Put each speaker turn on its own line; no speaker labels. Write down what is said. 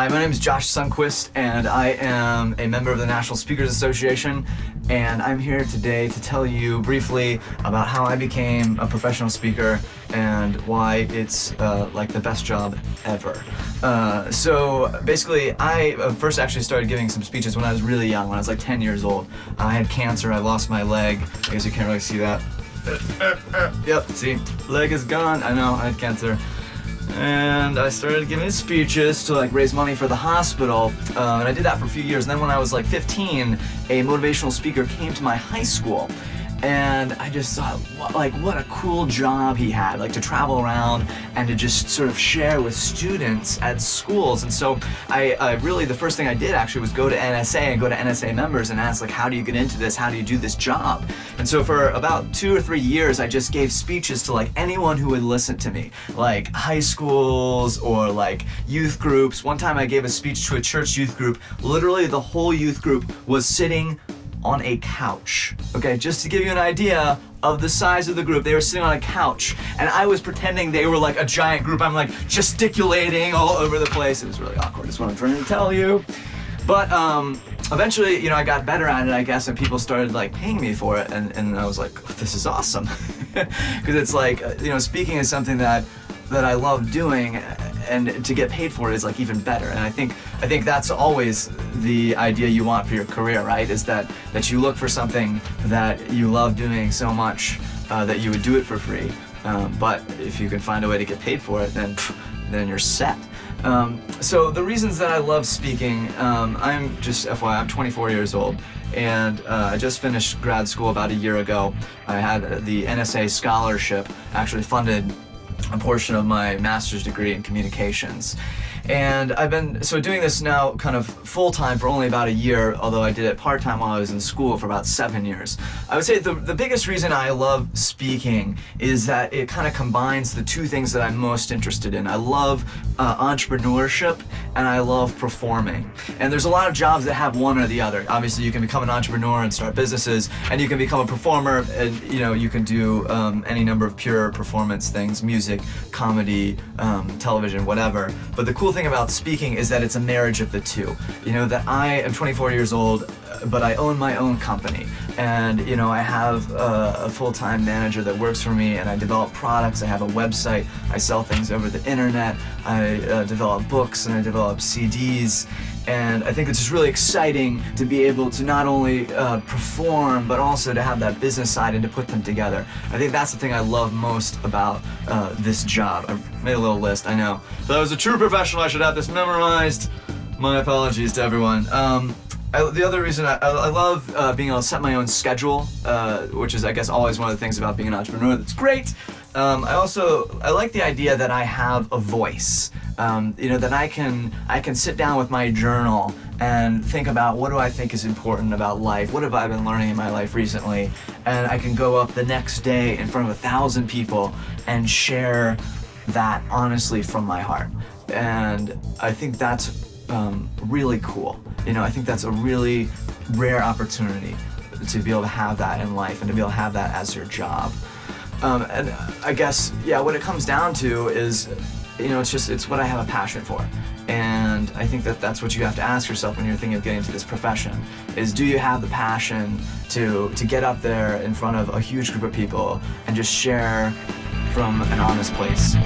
Hi, my name is Josh Sundquist, and I am a member of the National Speakers Association, and I'm here today to tell you briefly about how I became a professional speaker and why it's like the best job ever. So basically, I first actually started giving some speeches when I was really young, when I was like 10 years old. I had cancer, I lost my leg. I guess you can't really see that. Yep, see, leg is gone. I know, I had cancer. And I started giving speeches to like raise money for the hospital, and I did that for a few years. And then when I was like 15, a motivational speaker came to my high school, and I just thought, what a cool job he had, like to travel around and to just sort of share with students at schools. And so I really, the first thing I did actually was go to NSA and go to NSA members and ask, like, how do you get into this? How do you do this job? And so for about 2 or 3 years, I just gave speeches to like anyone who would listen to me, like high schools or like youth groups. One time I gave a speech to a church youth group. Literally the whole youth group was sitting on a couch. Okay, just to give you an idea of the size of the group, they were sitting on a couch, and I was pretending they were like a giant group. I'm like gesticulating all over the place. It was really awkward, is what I'm trying to tell you. But eventually, you know, I got better at it, I guess, and people started like paying me for it, and I was like, this is awesome. Because it's like, you know, speaking is something that I love doing, and to get paid for it is like even better. And I think that's always the idea you want for your career, right? Is that you look for something that you love doing so much that you would do it for free. But if you can find a way to get paid for it, then you're set. So the reasons that I love speaking, I'm just FYI, I'm 24 years old, and I just finished grad school about a year ago. I had the NSA scholarship actually funded a portion of my master's degree in communications. And I've been doing this now kind of full-time for only about a year, although I did it part-time while I was in school for about 7 years. I would say the biggest reason I love speaking is that it kind of combines the two things that I'm most interested in. I love entrepreneurship, and I love performing. And there's a lot of jobs that have one or the other. Obviously, you can become an entrepreneur and start businesses, and you can become a performer, and you know, you can do any number of pure performance things, music, comedy, television, whatever. But the cool thing about speaking is that it's a marriage of the two. You know, that I am 24 years old, but I own my own company, and you know, I have a full-time manager that works for me, and I develop products. I have a website, I sell things over the internet, I develop books, and I develop CDs. And I think it's just really exciting to be able to not only perform, but also to have that business side and to put them together. I think that's the thing I love most about this job. I've made a little list, I know. If I was a true professional, I should have this memorized. My apologies to everyone. The other reason I love being able to set my own schedule, which is, I guess, always one of the things about being an entrepreneur that's great. I like the idea that I have a voice. You know, that I can sit down with my journal and think about, what do I think is important about life? What have I been learning in my life recently? And I can go up the next day in front of 1,000 people and share that honestly from my heart. And I think that's really cool. You know, I think that's a really rare opportunity to be able to have that in life and to be able to have that as your job. And I guess, yeah, what it comes down to is, you know, it's what I have a passion for. And I think that's what you have to ask yourself when you're thinking of getting into this profession, is do you have the passion to get up there in front of a huge group of people and just share from an honest place?